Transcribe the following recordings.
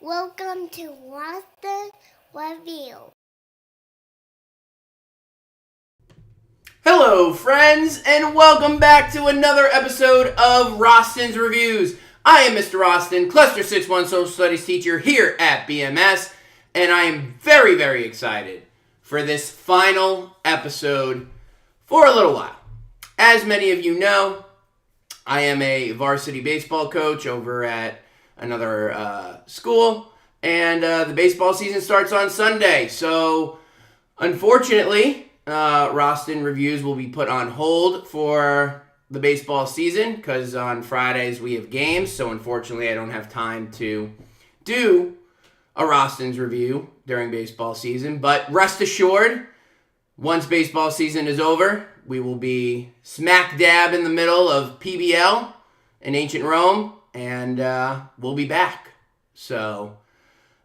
Welcome to Rosten Review. Hello, friends, and welcome back to another episode of Rosten's Reviews. I am Mr. Rosten, Cluster 6-1 Social Studies teacher here at BMS, and I am very, very excited for this final episode for a little while. As many of you know, I am a varsity baseball coach over at another school, and the baseball season starts on Sunday. So, unfortunately, Rosten Reviews will be put on hold for the baseball season because on Fridays we have games. So, unfortunately, I don't have time to do a Rosten's Review during baseball season. But rest assured, once baseball season is over, we will be smack dab in the middle of PBL in ancient Rome, and we'll be back. So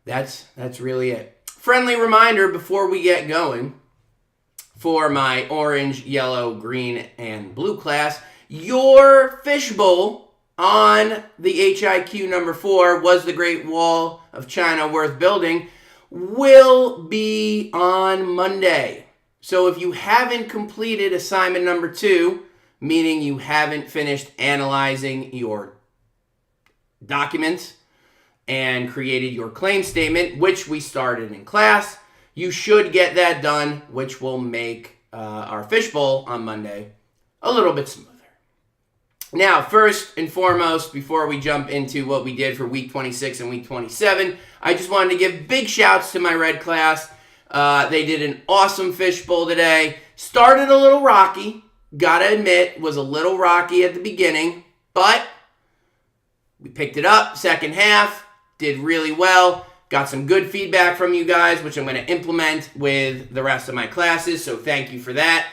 that's really it. Friendly reminder before we get going, for my orange, yellow, green, and blue class, your fishbowl on the HIQ number 4 was the Great Wall of China worth building will be on Monday. So if you haven't completed assignment number 2, meaning you haven't finished analyzing your documents and created your claim statement, which we started in class, you should get that done, which will make our fishbowl on Monday a little bit smoother. Now, first and foremost, before we jump into what we did for week 26 and week 27, I just wanted to give big shouts to my red class. They did an awesome fishbowl today. Started a little rocky, gotta admit, was a little rocky at the beginning, but we picked it up second half, did really well, got some good feedback from you guys, which I'm going to implement with the rest of my classes, so thank you for that.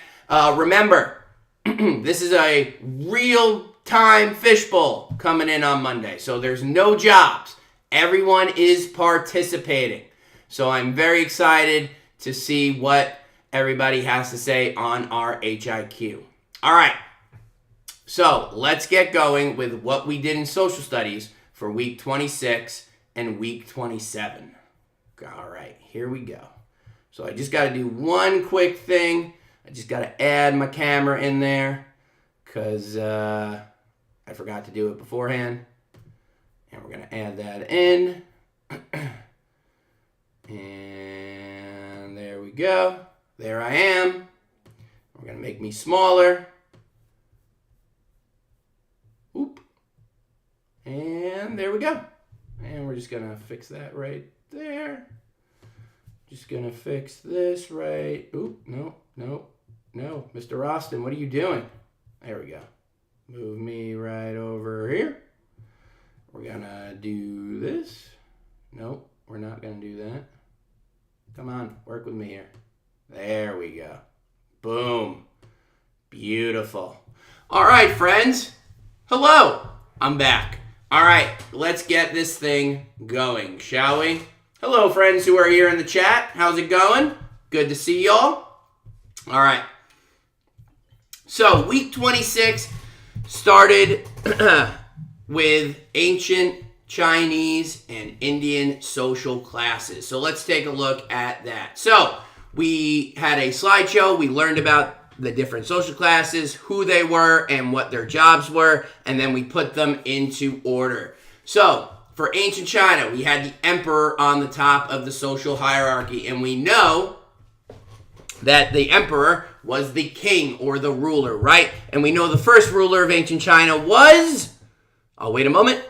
Remember, this is a real-time fishbowl coming in on Monday, so there's no jobs. Everyone is participating. So I'm very excited to see what everybody has to say on our HIQ. All right, so let's get going with what we did in social studies for week 26 and week 27. All right, here we go. So I just got to do one quick thing. I just got to add my camera in there because I forgot to do it beforehand. And we're going to add that in. And there we go. There I am. We're going to make me smaller. Oop. And there we go. And we're just going to fix that right there. Just going to fix this right. Oop, no. Mr. Rosten, what are you doing? There we go. Move me right over here. We're going to do this. Nope, we're not going to do that. Come on, work with me here. There we go. Boom. Beautiful. All right, friends. Hello. I'm back. All right, let's get this thing going, shall we? Hello, friends who are here in the chat. How's it going? Good to see y'all. All right. So, week 26 started with ancient Chinese and Indian social classes. So let's take a look at that. So we had a slideshow. We learned about the different social classes, who they were, and what their jobs were, and then we put them into order. So for ancient China, we had the emperor on the top of the social hierarchy, and we know that the emperor was the king or the ruler, right? And we know the first ruler of ancient China was, oh, wait a moment.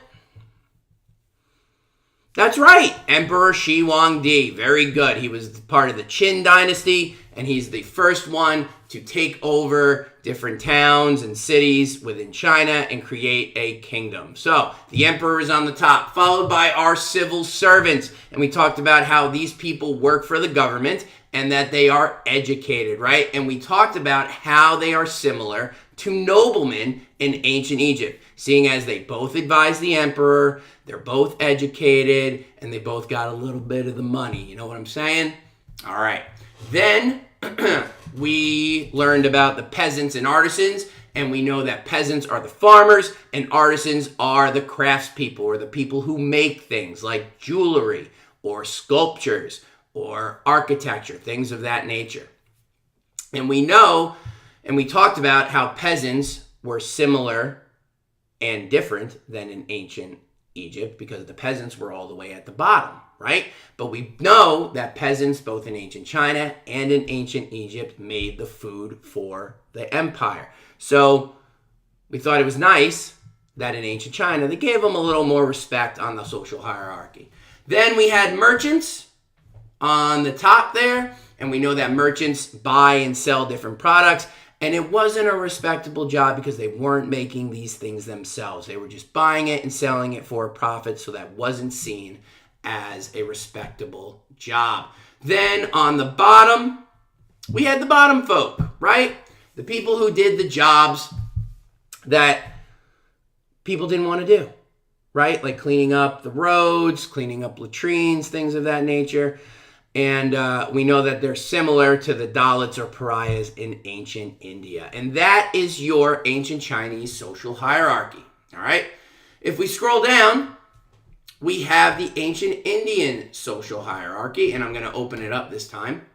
That's right, Emperor Shi Huangdi. Very good. He was part of the Qin dynasty, and he's the first one to take over different towns and cities within China and create a kingdom. So the emperor is on the top, followed by our civil servants. And we talked about how these people work for the government and that they are educated, right? And we talked about how they are similar to noblemen in ancient Egypt, seeing as they both advise the emperor, they're both educated, and they both got a little bit of the money. You know what I'm saying? All right. Then we learned about the peasants and artisans, And we know that peasants are the farmers and artisans are the craftspeople, or the people who make things like jewelry or sculptures or architecture, things of that nature. And we know, and we talked about how peasants were similar and different than in ancient Egypt, because the peasants were all the way at the bottom, right? But we know that peasants, both in ancient China and in ancient Egypt, made the food for the empire. So we thought it was nice that in ancient China, they gave them a little more respect on the social hierarchy. Then we had merchants on the top there, and we know that merchants buy and sell different products. And it wasn't a respectable job because they weren't making these things themselves. They were just buying it and selling it for a profit, so that wasn't seen as a respectable job. Then on the bottom, we had the bottom folk, right? The people who did the jobs that people didn't want to do, right? Like cleaning up the roads, cleaning up latrines, things of that nature. And we know that they're similar to the Dalits or pariahs in ancient India. And that is your ancient Chinese social hierarchy, all right? If we scroll down, we have the ancient Indian social hierarchy, and I'm going to open it up this time.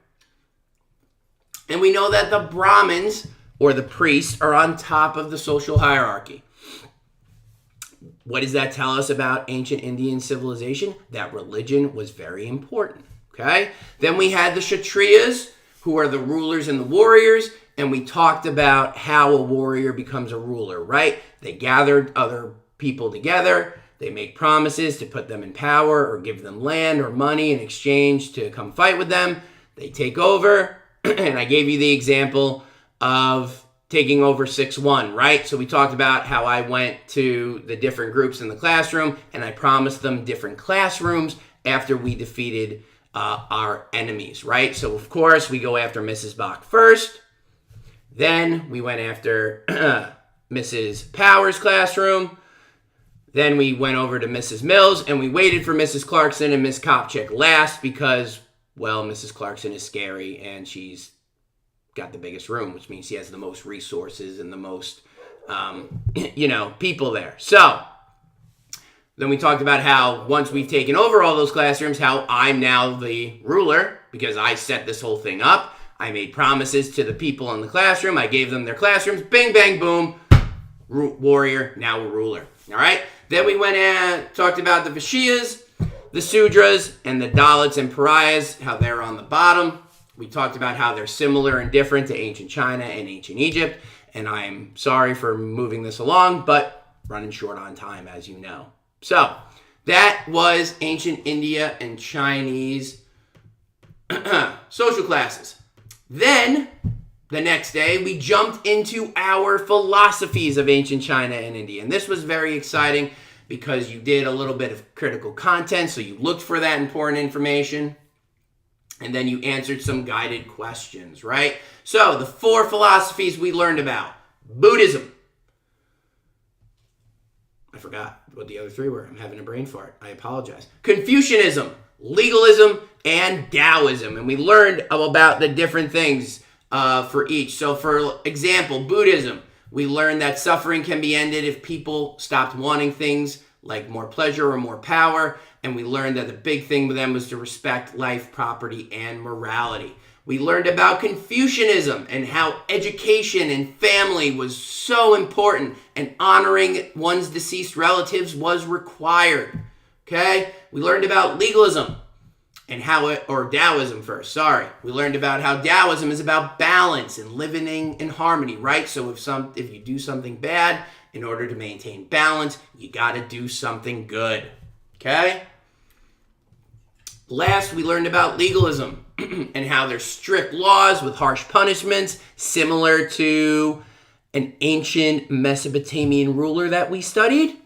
And we know that the Brahmins, or the priests, are on top of the social hierarchy. What does that tell us about ancient Indian civilization? That religion was very important. Okay? Then we had the Kshatriyas, who are the rulers and the warriors, and we talked about how a warrior becomes a ruler, right? They gathered other people together, they make promises to put them in power or give them land or money in exchange to come fight with them. They take over, and I gave you the example of taking over 6-1, right? So we talked about how I went to the different groups in the classroom, and I promised them different classrooms after we defeated our enemies, right? So, of course, we go after Mrs. Bach first. Then we went after Mrs. Power's classroom. Then we went over to Mrs. Mills, and we waited for Mrs. Clarkson and Miss Kopchik last because, well, Mrs. Clarkson is scary, and she's got the biggest room, which means she has the most resources and the most, people there. So then we talked about how once we've taken over all those classrooms, how I'm now the ruler because I set this whole thing up. I made promises to the people in the classroom. I gave them their classrooms. Bing, bang, boom. Warrior, now a ruler. All right? Then we went and talked about the Vaishyas, the Sudras, and the Dalits and pariahs, how they're on the bottom. We talked about how they're similar and different to ancient China and ancient Egypt. And I'm sorry for moving this along, but running short on time, as you know. So, that was ancient India and Chinese social classes. Then, the next day, we jumped into our philosophies of ancient China and India. And this was very exciting because you did a little bit of critical content, so you looked for that important information, and then you answered some guided questions, right? So, the 4 philosophies we learned about. Buddhism. I forgot what the other 3 were. I'm having a brain fart. I apologize. Confucianism, legalism, and Taoism. And we learned about the different things for each. So for example, Buddhism, we learned that suffering can be ended if people stopped wanting things like more pleasure or more power. And we learned that the big thing with them was to respect life, property, and morality. We learned about Confucianism and how education and family was so important and honoring one's deceased relatives was required. Okay? We learned about legalism and or Taoism first, sorry. We learned about how Taoism is about balance and living in harmony, right? So if you do something bad, in order to maintain balance, you got to do something good. Okay? Last, we learned about legalism and how there's strict laws with harsh punishments, similar to an ancient Mesopotamian ruler that we studied.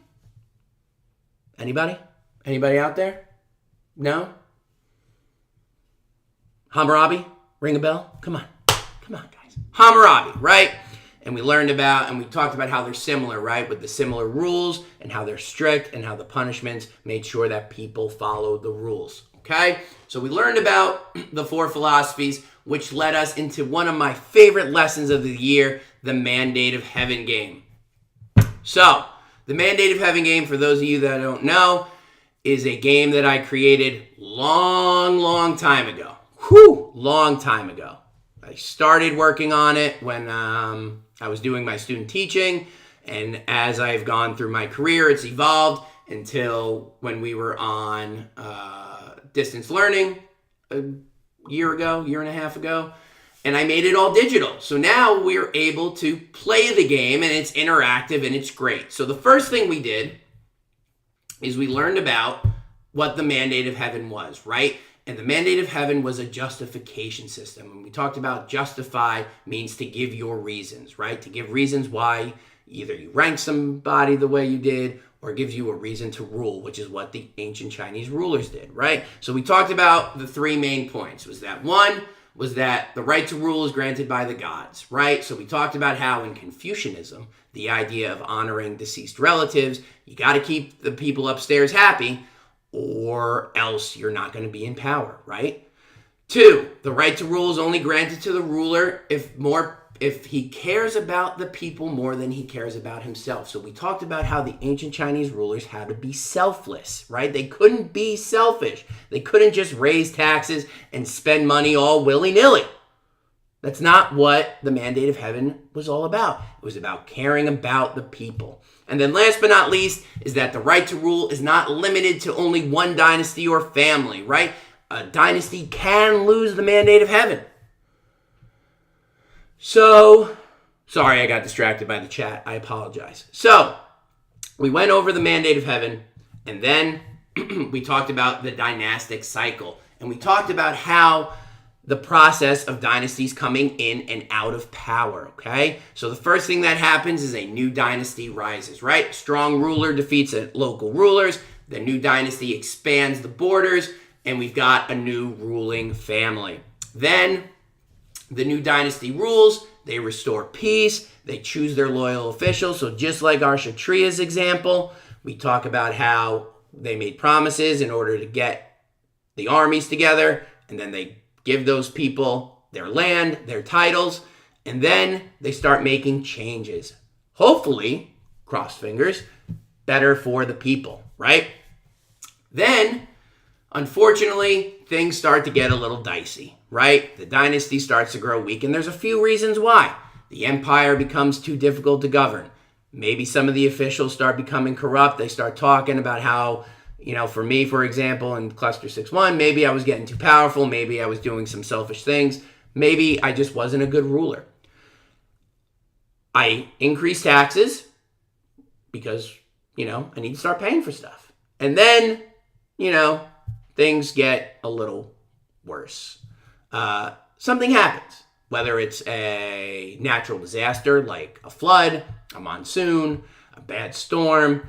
Anybody? Anybody out there? No? Hammurabi? Ring a bell? Come on. Come on, guys. Hammurabi, right? And we learned about, and we talked about how they're similar, right? With the similar rules and how they're strict and how the punishments made sure that people followed the rules. Okay? So we learned about the 4 philosophies. which led us into one of my favorite lessons of the year, the Mandate of Heaven game. So, the Mandate of Heaven game, for those of you that don't know, is a game that I created long time ago. Long time ago. I started working on it when I was doing my student teaching, and as I've gone through my career, it's evolved until when we were on distance learning a year and a half ago, and I made it all digital. So now we're able to play the game, and it's interactive, and it's great. So the first thing we did is we learned about what the Mandate of Heaven was, right? And the Mandate of Heaven was a justification system. And we talked about justify means to give your reasons, right? To give reasons why either you rank somebody the way you did or gives you a reason to rule, which is what the ancient Chinese rulers did, right? So we talked about the three main points. One was that the right to rule is granted by the gods, right? So we talked about how in Confucianism, the idea of honoring deceased relatives, you got to keep the people upstairs happy, or else you're not going to be in power, right? 2, the right to rule is only granted to the ruler if he cares about the people more than he cares about himself. So we talked about how the ancient Chinese rulers had to be selfless, right? They couldn't be selfish. They couldn't just raise taxes and spend money all willy-nilly. That's not what the Mandate of Heaven was all about. It was about caring about the people. And then last but not least is that the right to rule is not limited to only one dynasty or family, right? A dynasty can lose the Mandate of Heaven. So, sorry, I got distracted by the chat. I apologize. So, we went over the Mandate of Heaven, and then we talked about the Dynastic Cycle. And we talked about how the process of dynasties coming in and out of power, okay? So the first thing that happens is a new dynasty rises, right? Strong ruler defeats local rulers. The new dynasty expands the borders, and we've got a new ruling family. Then the new dynasty rules. They restore peace. They choose their loyal officials. So just like our Kshatriyas example, we talk about how they made promises in order to get the armies together, and then they give those people their land, their titles, and then they start making changes. Hopefully, cross fingers, better for the people, right? Then, unfortunately, things start to get a little dicey, right? The dynasty starts to grow weak, and there's a few reasons why. The empire becomes too difficult to govern. Maybe some of the officials start becoming corrupt. They start talking about how, for me, for example, in Cluster 6-1, maybe I was getting too powerful. Maybe I was doing some selfish things. Maybe I just wasn't a good ruler. I increased taxes because, I need to start paying for stuff. And then, things get a little worse. Something happens, whether it's a natural disaster like a flood, a monsoon, a bad storm,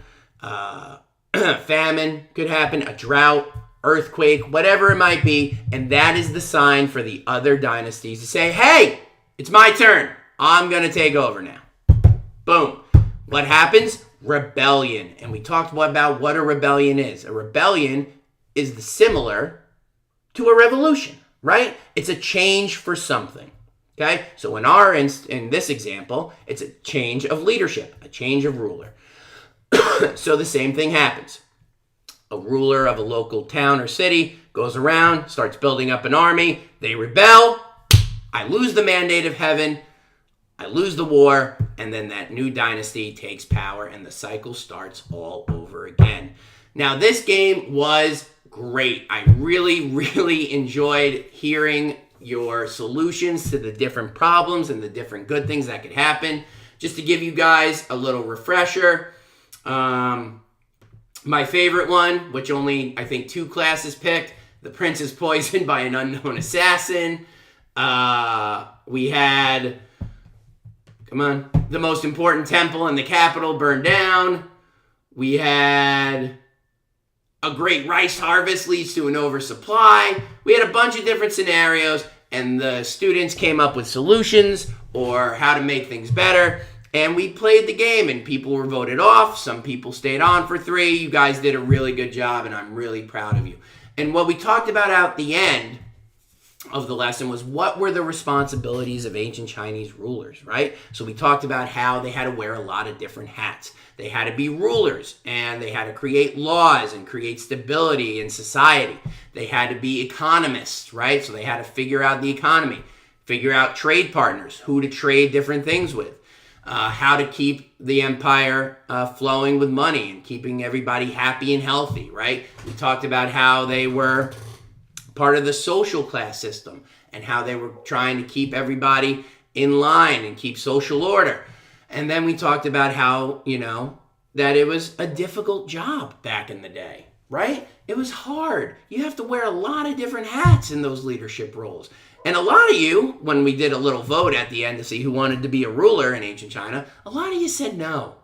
famine could happen, a drought, earthquake, whatever it might be, and that is the sign for the other dynasties to say, hey, it's my turn. I'm going to take over now. Boom. What happens? Rebellion. And we talked about what a rebellion is. A rebellion is similar to a revolution, right? It's a change for something. Okay? So in this example, it's a change of leadership, a change of ruler. So the same thing happens. A ruler of a local town or city goes around, starts building up an army. They rebel. I lose the Mandate of Heaven. I lose the war. And then that new dynasty takes power and the cycle starts all over again. Now, this game was great. I really enjoyed hearing your solutions to the different problems and the different good things that could happen. Just to give you guys a little refresher, my favorite one, which only I think 2 classes picked, the prince is poisoned by an unknown assassin. We had, the most important temple in the capital burned down. We had a great rice harvest leads to an oversupply. We had a bunch of different scenarios, and the students came up with solutions or how to make things better. And we played the game, and people were voted off. Some people stayed on for 3. You guys did a really good job, and I'm really proud of you. And what we talked about at the end of the lesson was, what were the responsibilities of ancient Chinese rulers, right? So we talked about how they had to wear a lot of different hats. They had to be rulers, and they had to create laws and create stability in society. They had to be economists, right? So they had to figure out the economy, figure out trade partners, who to trade different things with, how to keep the empire flowing with money and keeping everybody happy and healthy, right? We talked about how they were part of the social class system and how they were trying to keep everybody in line and keep social order. And then we talked about how, that it was a difficult job back in the day, right? It was hard. You have to wear a lot of different hats in those leadership roles. And a lot of you, when we did a little vote at the end to see who wanted to be a ruler in ancient China, a lot of you said no.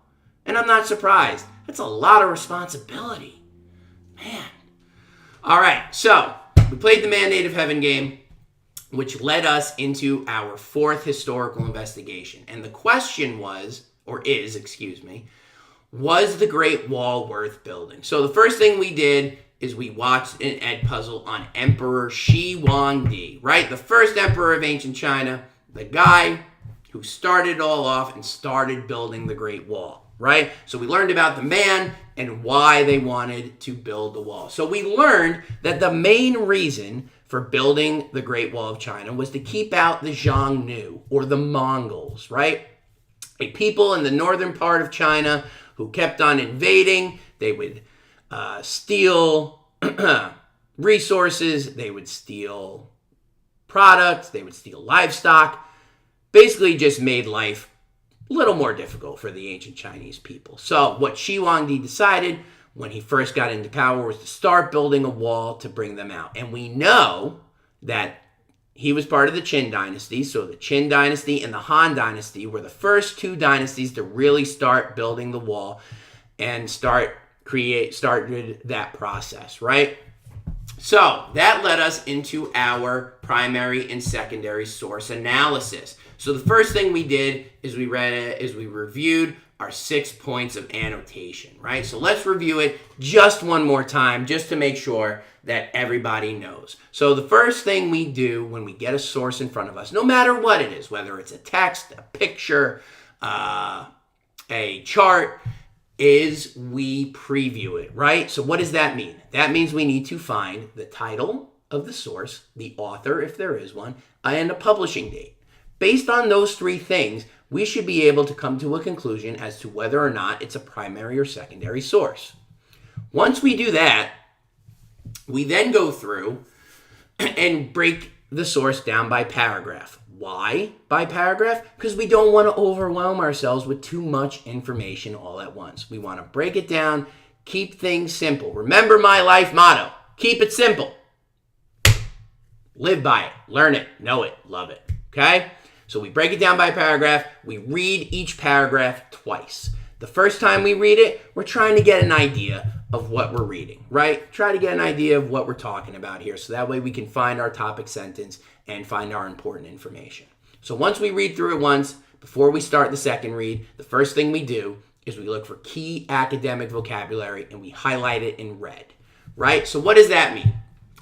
And I'm not surprised. That's a lot of responsibility. Man. All right, so we played the Mandate of Heaven game, which led us into our fourth historical investigation. And the question was the Great Wall worth building? So the first thing we did is we watched an Ed puzzle on Emperor Shi Huangdi, right? The first emperor of ancient China, the guy who started it all off and started building the Great Wall, right? So we learned about the man and why they wanted to build the wall. So we learned that the main reason for building the Great Wall of China was to keep out the Xiongnu, or the Mongols, right? A people in the northern part of China who kept on invading. They would steal resources, they would steal products, they would steal livestock, basically just made life a little more difficult for the ancient Chinese people. So what Shi Huangdi decided when he first got into power was to start building a wall to bring them out. And we know that he was part of the Qin dynasty. So the Qin dynasty and the Han dynasty were the first two dynasties to really start building the wall and started that process, right? So that led us into our primary and secondary source analysis. So the first thing we did is we reviewed our 6 points of annotation, right? So let's review it just one more time, just to make sure that everybody knows. So the first thing we do when we get a source in front of us, no matter what it is, whether it's a text, a picture, a chart, is we preview it, right? So what does that mean? That means we need to find the title of the source, the author, if there is one, and a publishing date. Based on those three things, we should be able to come to a conclusion as to whether or not it's a primary or secondary source. Once we do that, we then go through and break the source down by paragraph. Why by paragraph? Because we don't want to overwhelm ourselves with too much information all at once. We want to break it down, keep things simple. Remember my life motto, keep it simple. Live by it, learn it, know it, love it, okay? So we break it down by paragraph. We read each paragraph twice. The first time we read it, we're trying to get an idea of what we're reading, right? Try to get an idea of what we're talking about here, so that way we can find our topic sentence and find our important information. So once we read through it once, before we start the second read, the first thing we do is we look for key academic vocabulary and we highlight it in red, right? So what does that mean?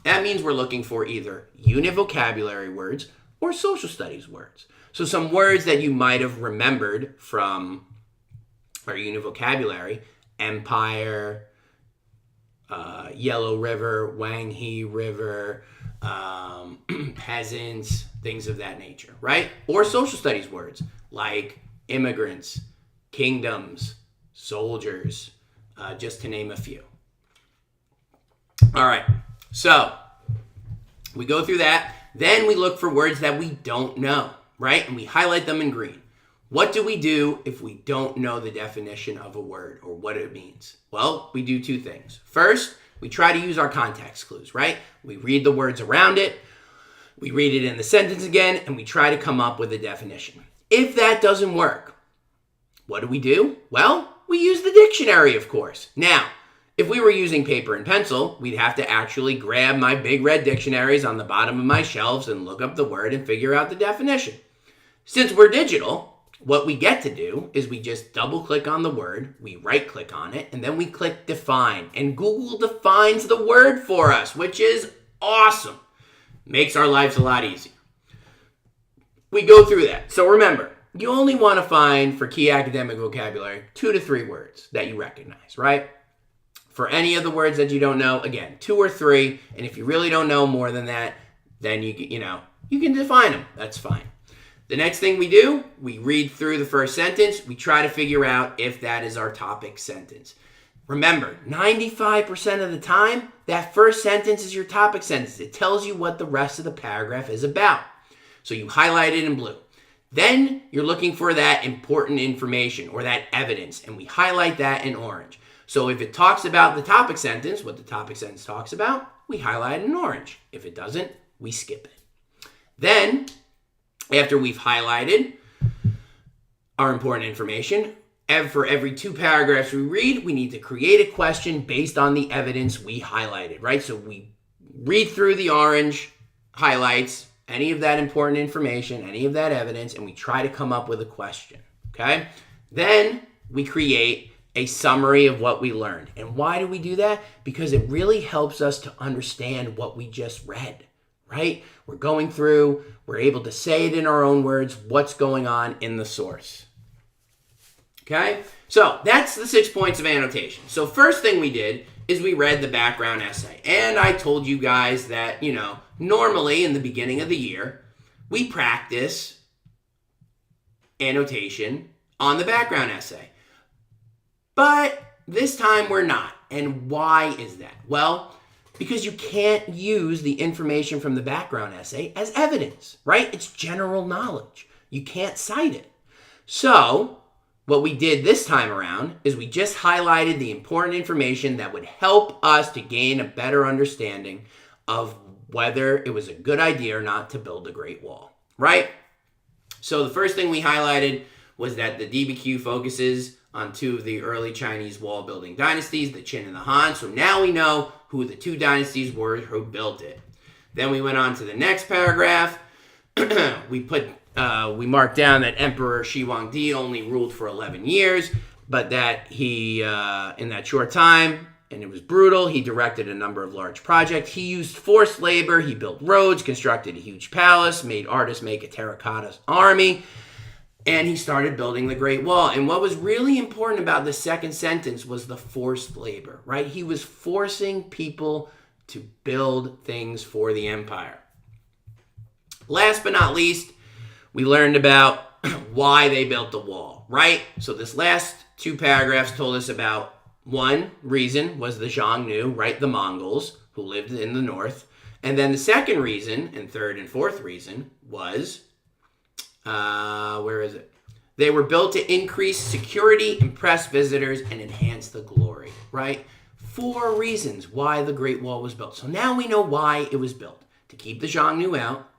That means we're looking for either unit vocabulary words or social studies words. So some words that you might have remembered from our unit vocabulary: empire, Yellow River, Wang He River, peasants, things of that nature, right? Or social studies words like immigrants, kingdoms, soldiers, just to name a few. All right, so we go through that. Then we look for words that we don't know, right? And we highlight them in green. What do we do if we don't know the definition of a word or what it means? Well, we do two things. First, we try to use our context clues, right? We read the words around it, we read it in the sentence again, and we try to come up with a definition. If that doesn't work, what do? Well, we use the dictionary, of course. Now, if we were using paper and pencil, we'd have to actually grab my big red dictionaries on the bottom of my shelves and look up the word and figure out the definition. Since we're digital, what we get to do is we just double click on the word, we right click on it, and then we click define. And Google defines the word for us, which is awesome. Makes our lives a lot easier. We go through that. So remember, you only want to find, for key academic vocabulary, 2 to 3 words that you recognize, right? For any of the words that you don't know, again, 2 or 3. And if you really don't know more than that, then you can define them. That's fine. The next thing we do, we read through the first sentence. We try to figure out if that is our topic sentence. Remember, 95% of the time, that first sentence is your topic sentence. It tells you what the rest of the paragraph is about. So you highlight it in blue. Then you're looking for that important information or that evidence, and we highlight that in orange. So if it talks about the topic sentence, what the topic sentence talks about, we highlight it in orange. If it doesn't, we skip it. Then, after we've highlighted our important information, for every 2 paragraphs we read, we need to create a question based on the evidence we highlighted, right? So we read through the orange highlights, any of that important information, any of that evidence, and we try to come up with a question, okay? Then we create a summary of what we learned. And why do we do that? Because it really helps us to understand what we just read, right? We're going through, we're able to say it in our own words, what's going on in the source. Okay? So that's the 6 points of annotation. So first thing we did is we read the background essay. And I told you guys that, normally in the beginning of the year, we practice annotation on the background essay. But this time we're not. And why is that? Well, because you can't use the information from the background essay as evidence, right? It's general knowledge. You can't cite it. So what we did this time around is we just highlighted the important information that would help us to gain a better understanding of whether it was a good idea or not to build a Great Wall, right? So the first thing we highlighted was that the DBQ focuses on 2 of the early Chinese wall building dynasties, the Qin and the Han. So now we know who the 2 dynasties were who built it. Then we went on to the next paragraph. We marked down that Emperor Shi Huangdi only ruled for 11 years, but that he, in that short time, and it was brutal, he directed a number of large projects. He used forced labor. He built roads, constructed a huge palace, made artists make a terracotta army, and he started building the Great Wall. And what was really important about the second sentence was the forced labor, right? He was forcing people to build things for the empire. Last but not least, we learned about why they built the wall, right? So this last 2 paragraphs told us about one reason was the Xiongnu, right? The Mongols who lived in the north. And then the second reason, and third and fourth reason, was, They were built to increase security, impress visitors, and enhance the glory, right? 4 reasons why the Great Wall was built. So now we know why it was built. To keep the Xiongnu out,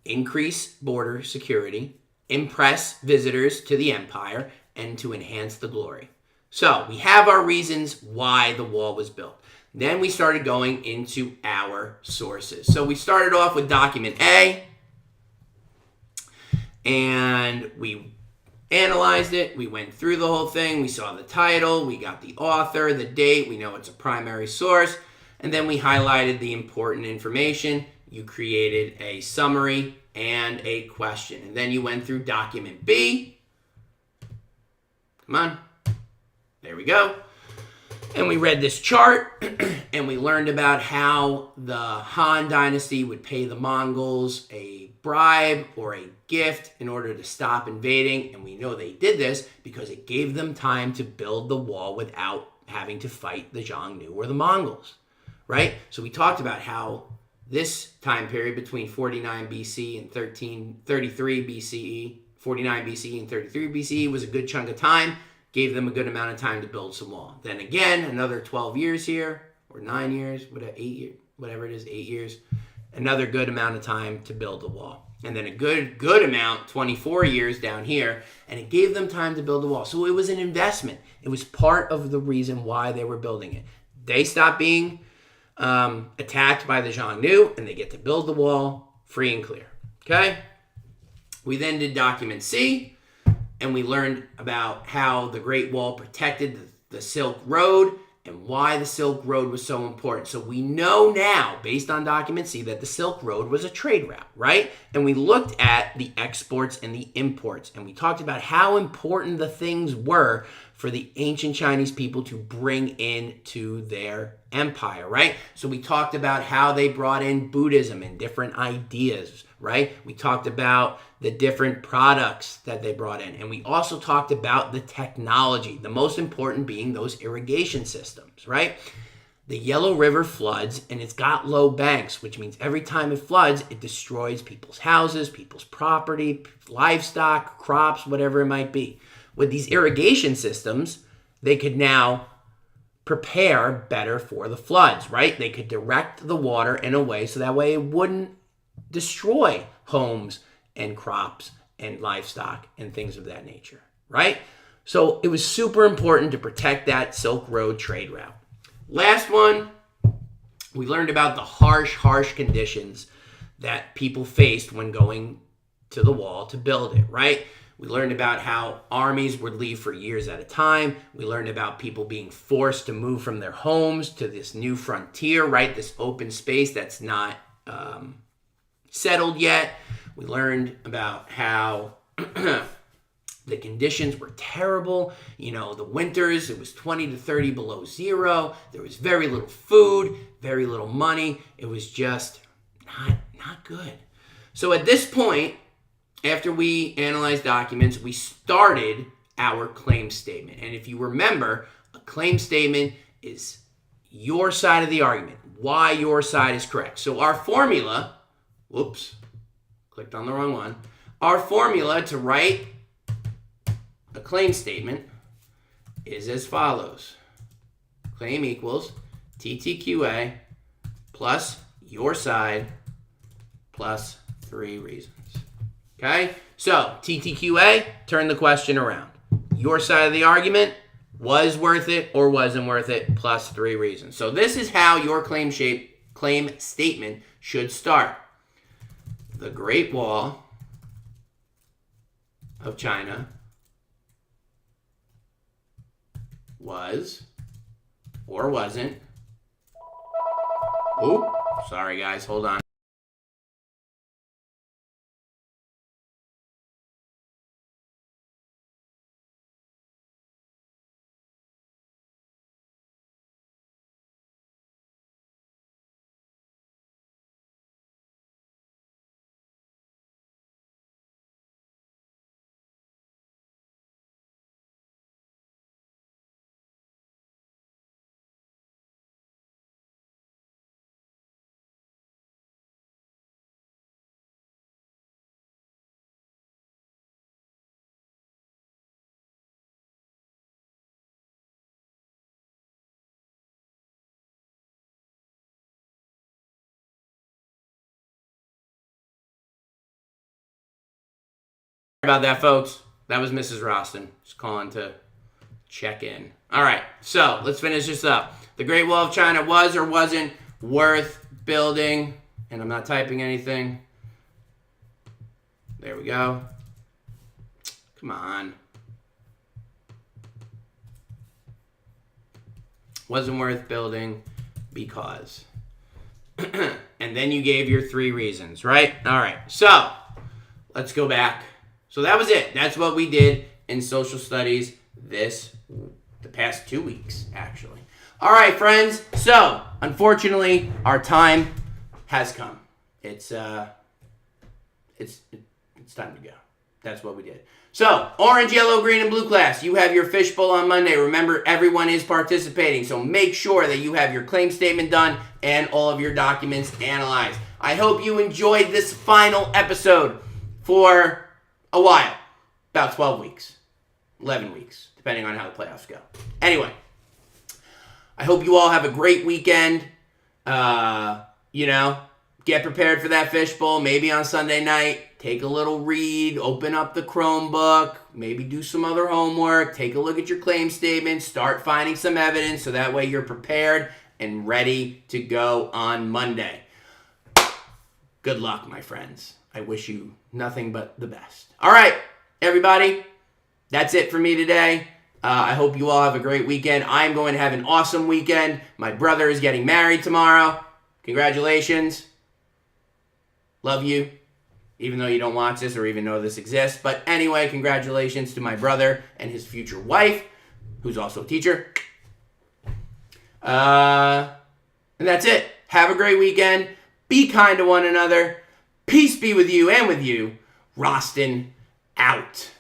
increase border security, impress visitors to the empire, and to enhance the glory. So we have our reasons why the wall was built. Then we started going into our sources. So we started off with document A, and we analyzed it. We went through the whole thing. We saw the title. We got the author, the date. We know it's a primary source. And then we highlighted the important information. You created a summary and a question. And then you went through document B. Come on. There we go. And we read this chart, and we learned about how the Han Dynasty would pay the Mongols a bribe or a gift in order to stop invading. And we know they did this because it gave them time to build the wall without having to fight the Xiongnu or the Mongols, right? So we talked about how this time period between 49 BC and 33 BCE, 49 BCE and 33 BCE was a good chunk of time. Gave them a good amount of time to build some wall. Then again, another 12 years here, or 9 years, 8 years, whatever it is, 8 years. Another good amount of time to build the wall. And then a good amount, 24 years down here, and it gave them time to build the wall. So it was an investment. It was part of the reason why they were building it. They stopped being attacked by the Xiongnu, and they get to build the wall free and clear. Okay? We then did document C. And we learned about how the Great Wall protected the Silk Road and why the Silk Road was so important. So we know now, based on document C, that the Silk Road was a trade route, right? And we looked at the exports and the imports, and we talked about how important the things were for the ancient Chinese people to bring into their empire, right? So we talked about how they brought in Buddhism and different ideas, right? We talked about the different products that they brought in. And we also talked about the technology, the most important being those irrigation systems, right? The Yellow River floods, and it's got low banks, which means every time it floods, it destroys people's houses, people's property, livestock, crops, whatever it might be. With these irrigation systems, they could now prepare better for the floods, right? They could direct the water in a way so that way it wouldn't destroy homes and crops and livestock and things of that nature, right? So it was super important to protect that Silk Road trade route. Last one, we learned about the harsh conditions that people faced when going to the wall to build it, right? We learned about how armies would leave for years at a time. We learned about people being forced to move from their homes to this new frontier, right? This open space that's not settled yet. We learned about how the conditions were terrible. You know, the winters, it was 20 to 30 below zero. There was very little food, very little money. It was just not good. So at this point, after we analyzed documents, we started our claim statement. And if you remember, a claim statement is your side of the argument, why your side is correct. So our formula, whoops, clicked on the wrong one. Our formula to write a claim statement is as follows. Claim equals TTQA plus your side plus 3 reasons. Okay? So, TTQA, turn the question around. Your side of the argument was worth it or wasn't worth it plus 3 reasons. So this is how your claim statement should start. The Great Wall of China was or wasn't. Ooh, sorry guys, hold on. About that, folks. That was Mrs. Rosten. Just calling to check in. All right, so let's finish this up. The Great Wall of China was or wasn't worth building. And I'm not typing anything. There we go. Come on. Wasn't worth building because. And then you gave your 3 reasons, right? All right, so let's go back. So that was it. That's what we did in social studies the past 2 weeks, actually. All right, friends. So, unfortunately, our time has come. It's time to go. That's what we did. So, orange, yellow, green, and blue class, you have your fishbowl on Monday. Remember, everyone is participating, so make sure that you have your claim statement done and all of your documents analyzed. I hope you enjoyed this final episode for a while, about 12 weeks, 11 weeks, depending on how the playoffs go. Anyway, I hope you all have a great weekend. Get prepared for that fishbowl, maybe on Sunday night. Take a little read, open up the Chromebook, maybe do some other homework, take a look at your claim statement, start finding some evidence so that way you're prepared and ready to go on Monday. Good luck, my friends. I wish you nothing but the best. All right, everybody. That's it for me today. I hope you all have a great weekend. I'm going to have an awesome weekend. My brother is getting married tomorrow. Congratulations. Love you, even though you don't watch this or even know this exists. But anyway, congratulations to my brother and his future wife, who's also a teacher. And that's it. Have a great weekend. Be kind to one another. Peace be with you and with you. Rosten out.